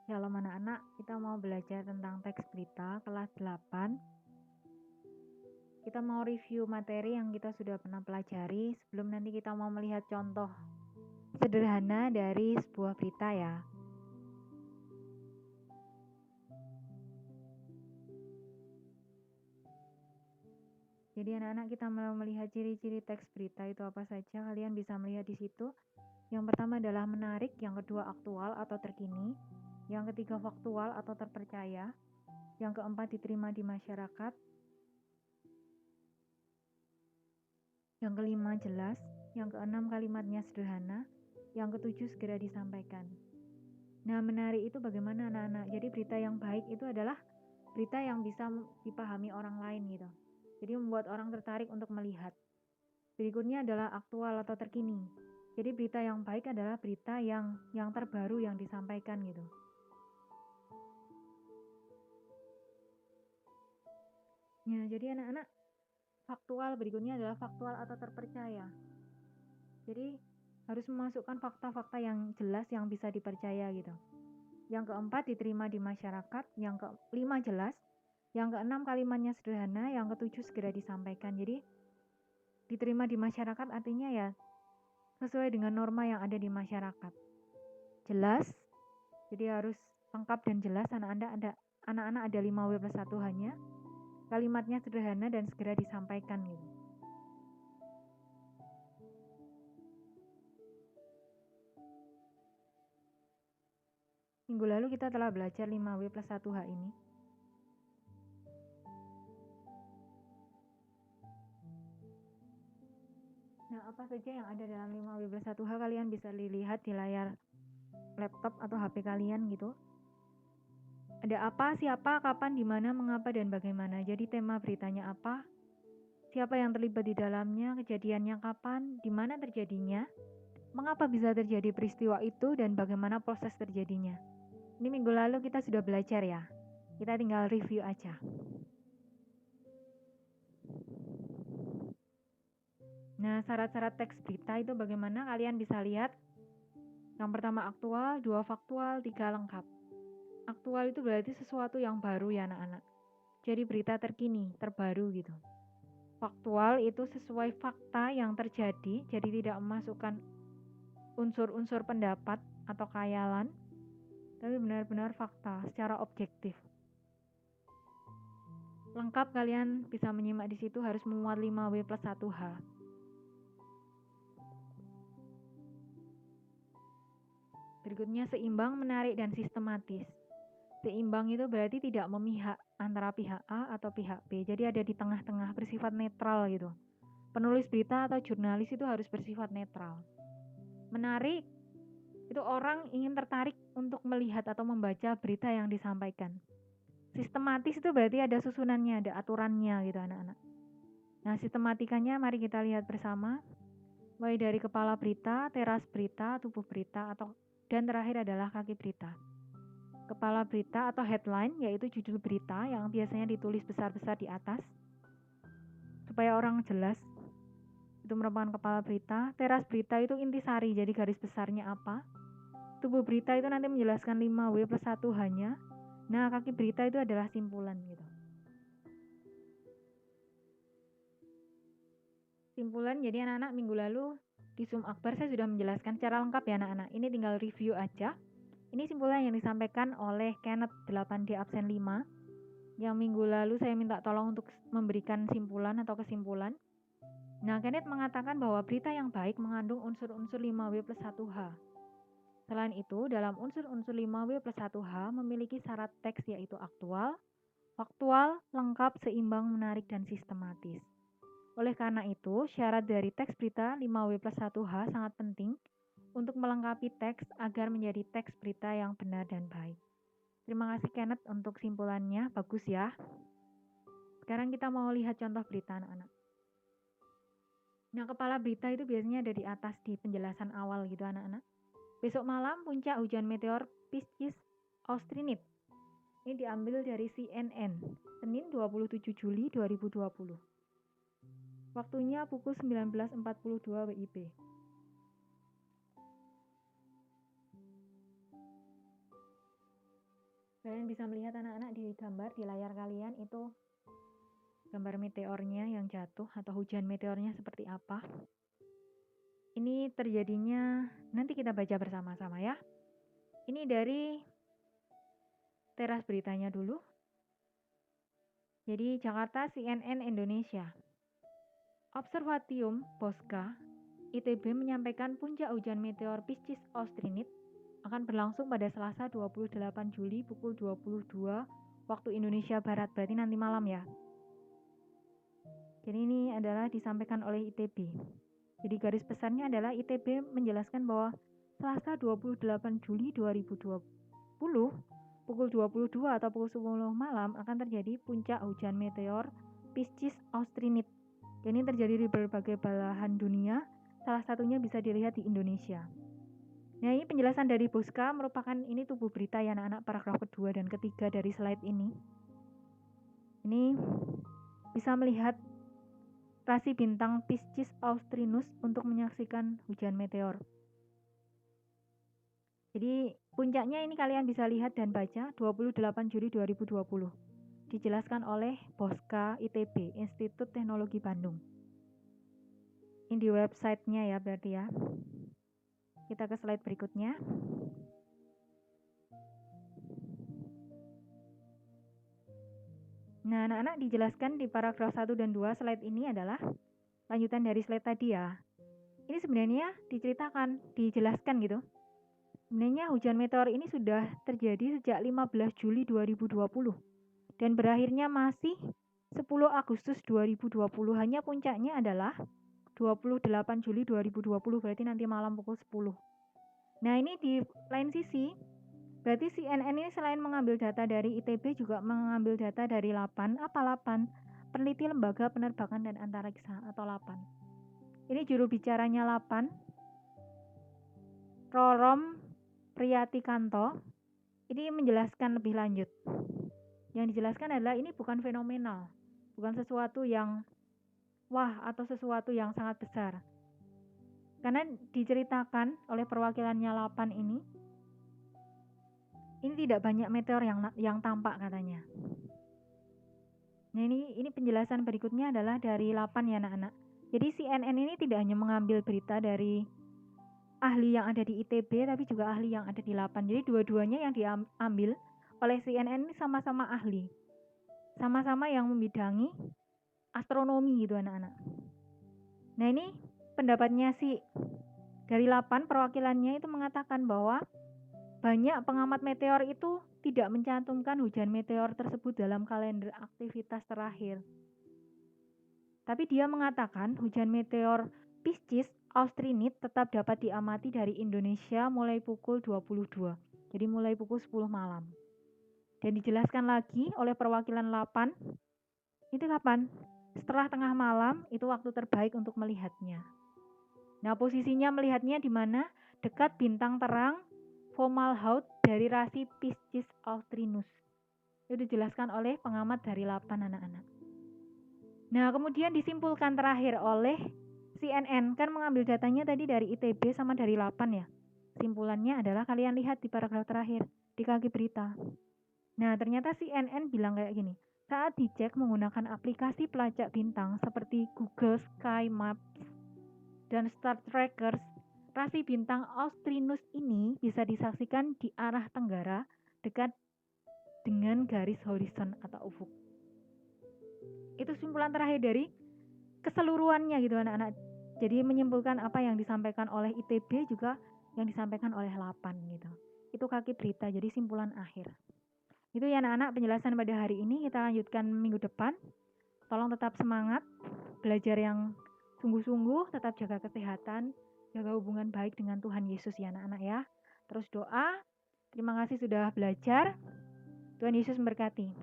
Shalom anak-anak, kita mau belajar tentang teks berita kelas 8. Kita mau review materi yang kita sudah pernah pelajari sebelum nanti kita mau melihat contoh sederhana dari sebuah berita ya. Jadi anak-anak, kita mau melihat ciri-ciri teks berita itu apa saja. Kalian bisa melihat di situ. Yang pertama adalah menarik, yang kedua aktual atau terkini, yang ketiga faktual atau terpercaya, yang keempat diterima di masyarakat, yang kelima jelas, yang keenam kalimatnya sederhana, yang ketujuh segera disampaikan. Nah, menarik itu bagaimana anak-anak? Jadi berita yang baik itu adalah berita yang bisa dipahami orang lain gitu. Jadi membuat orang tertarik untuk melihat. Berikutnya adalah aktual atau terkini. Jadi berita yang baik adalah berita yang terbaru yang disampaikan gitu. Ya, jadi anak-anak, faktual berikutnya adalah faktual atau terpercaya. Jadi harus memasukkan fakta-fakta yang jelas yang bisa dipercaya gitu. Yang keempat diterima di masyarakat, yang kelima jelas, yang keenam kalimatnya sederhana, yang ketujuh segera disampaikan. Jadi diterima di masyarakat artinya ya sesuai dengan norma yang ada di masyarakat. Jelas, jadi harus lengkap dan jelas. Anak-anak ada 5W+1H-nya. Kalimatnya sederhana dan segera disampaikan gitu. Minggu lalu kita telah belajar 5W+1H ini. Nah, apa saja yang ada dalam 5W+1H kalian bisa dilihat di layar laptop atau HP kalian gitu. Ada apa, siapa, kapan, di mana, mengapa, dan bagaimana. Jadi tema beritanya apa, siapa yang terlibat di dalamnya, kejadiannya kapan, di mana terjadinya, mengapa bisa terjadi peristiwa itu, dan bagaimana proses terjadinya. Ini minggu lalu kita sudah belajar ya. Kita tinggal review aja. Nah, syarat-syarat teks berita itu bagaimana kalian bisa lihat. Yang pertama aktual, 2 faktual, 3 lengkap. Aktual itu berarti sesuatu yang baru ya anak-anak. Jadi berita terkini, terbaru gitu. Faktual itu sesuai fakta yang terjadi, jadi tidak memasukkan unsur-unsur pendapat atau khayalan, tapi benar-benar fakta secara objektif. Lengkap kalian bisa menyimak di situ, harus memuat 5W+1H. Berikutnya seimbang, menarik, dan sistematis. Seimbang itu berarti tidak memihak antara pihak A atau pihak B. Jadi ada di tengah-tengah, bersifat netral gitu. Penulis berita atau jurnalis itu harus bersifat netral. Menarik, itu orang ingin tertarik untuk melihat atau membaca berita yang disampaikan. Sistematis itu berarti ada susunannya, ada aturannya gitu anak-anak. Nah, sistematikanya mari kita lihat bersama. Mulai dari kepala berita, teras berita, tubuh berita, dan terakhir adalah kaki berita. Kepala berita atau headline yaitu judul berita yang biasanya ditulis besar-besar di atas supaya orang jelas itu merupakan kepala berita. Teras berita itu intisari, jadi garis besarnya apa. Tubuh berita itu nanti menjelaskan 5W+1H-nya. Nah, kaki berita itu adalah simpulan gitu. Simpulan, jadi anak-anak minggu lalu di Zoom Akbar saya sudah menjelaskan secara lengkap ya anak-anak. Ini tinggal review aja. Ini simpulan yang disampaikan oleh Kenneth 8D absen 5. Yang minggu lalu saya minta tolong untuk memberikan simpulan atau kesimpulan. Nah, Kenneth mengatakan bahwa berita yang baik mengandung unsur-unsur 5W+1H. Selain itu, dalam unsur-unsur 5W+1H memiliki syarat teks yaitu aktual, faktual, lengkap, seimbang, menarik, dan sistematis. Oleh karena itu, syarat dari teks berita 5W+1H sangat penting untuk melengkapi teks agar menjadi teks berita yang benar dan baik. Terima kasih Kenneth untuk simpulannya, bagus ya. Sekarang kita mau lihat contoh berita anak-anak. Nah, kepala berita itu biasanya ada di atas di penjelasan awal gitu anak-anak. Besok malam puncak hujan meteor Pisces Austrinid. Ini diambil dari CNN, Senin 27 Juli 2020. Waktunya pukul 19.42 WIB. Kalian bisa melihat anak-anak di gambar di layar kalian itu gambar meteornya yang jatuh atau hujan meteornya seperti apa. Ini terjadinya, nanti kita baca bersama-sama ya. Ini dari teras beritanya dulu. Jadi Jakarta CNN Indonesia. Observatorium Bosca, ITB menyampaikan puncak hujan meteor Pisces Austrinid akan berlangsung pada Selasa 28 Juli pukul 22 waktu Indonesia Barat, berarti nanti malam ya. Jadi ini adalah disampaikan oleh ITB. Jadi garis besarnya adalah ITB menjelaskan bahwa Selasa 28 Juli 2020 pukul 22 atau pukul 10 malam akan terjadi puncak hujan meteor Pisces Austrinid. Dan ini terjadi di berbagai belahan dunia, salah satunya bisa dilihat di Indonesia. Nah, ini penjelasan dari Bosca merupakan ini tubuh berita ya anak-anak, paragraf kedua dan ketiga dari slide ini. Ini bisa melihat rasi bintang Pisces Austrinus untuk menyaksikan hujan meteor. Jadi puncaknya ini kalian bisa lihat dan baca 28 Juli 2020. Dijelaskan oleh Bosca ITB, Institut Teknologi Bandung. Ini di websitenya ya berarti ya. Kita ke slide berikutnya. Nah, anak-anak dijelaskan di paragraf 1 dan 2 slide ini adalah lanjutan dari slide tadi ya. Ini sebenarnya dijelaskan gitu. Sebenarnya hujan meteor ini sudah terjadi sejak 15 Juli 2020 dan berakhirnya masih 10 Agustus 2020. Hanya puncaknya adalah 28 Juli 2020, berarti nanti malam pukul 10. Nah, ini di lain sisi, berarti CNN ini selain mengambil data dari ITB juga mengambil data dari LAPAN. Apa LAPAN? Peneliti Lembaga Penerbangan dan Antariksa atau LAPAN. Ini juru bicaranya LAPAN, Rorom Priyatikanto, ini menjelaskan lebih lanjut. Yang dijelaskan adalah ini bukan fenomenal, bukan sesuatu yang wah atau sesuatu yang sangat besar. Karena diceritakan oleh perwakilannya LAPAN ini tidak banyak meteor yang tampak katanya. Nah, ini penjelasan berikutnya adalah dari LAPAN ya anak-anak. Jadi CNN ini tidak hanya mengambil berita dari ahli yang ada di ITB, tapi juga ahli yang ada di LAPAN. Jadi dua-duanya yang diambil oleh CNN ini sama-sama ahli. Sama-sama yang membidangi astronomi gitu anak-anak. Nah, ini pendapatnya dari LAPAN, perwakilannya itu mengatakan bahwa banyak pengamat meteor itu tidak mencantumkan hujan meteor tersebut dalam kalender aktivitas terakhir. Tapi dia mengatakan hujan meteor Pisces Austrinid tetap dapat diamati dari Indonesia mulai pukul 22. Jadi mulai pukul 10 malam. Dan dijelaskan lagi oleh perwakilan LAPAN, itu kapan? Setelah tengah malam itu waktu terbaik untuk melihatnya. Nah, posisinya melihatnya di mana? Dekat bintang terang Fomalhaut dari rasi Pisces Austrinus. Itu dijelaskan oleh pengamat dari LAPAN anak-anak. Nah, kemudian disimpulkan terakhir oleh CNN, kan mengambil datanya tadi dari ITB sama dari LAPAN ya. Simpulannya adalah kalian lihat di paragraf terakhir, di kaki berita. Nah, ternyata CNN bilang kayak gini, saat dicek menggunakan aplikasi pelacak bintang seperti Google Sky Maps dan Star Trackers, rasi bintang Austrinus ini bisa disaksikan di arah tenggara dekat dengan garis horizon atau ufuk. Itu simpulan terakhir dari keseluruhannya gitu anak-anak. Jadi menyimpulkan apa yang disampaikan oleh ITB juga yang disampaikan oleh LAPAN gitu. Itu kaki berita, jadi simpulan akhir. Itu ya anak-anak penjelasan pada hari ini. Kita lanjutkan minggu depan. Tolong tetap semangat, belajar yang sungguh-sungguh, tetap jaga kesehatan, jaga hubungan baik dengan Tuhan Yesus ya anak-anak ya. Terus doa. Terima kasih sudah belajar. Tuhan Yesus memberkati.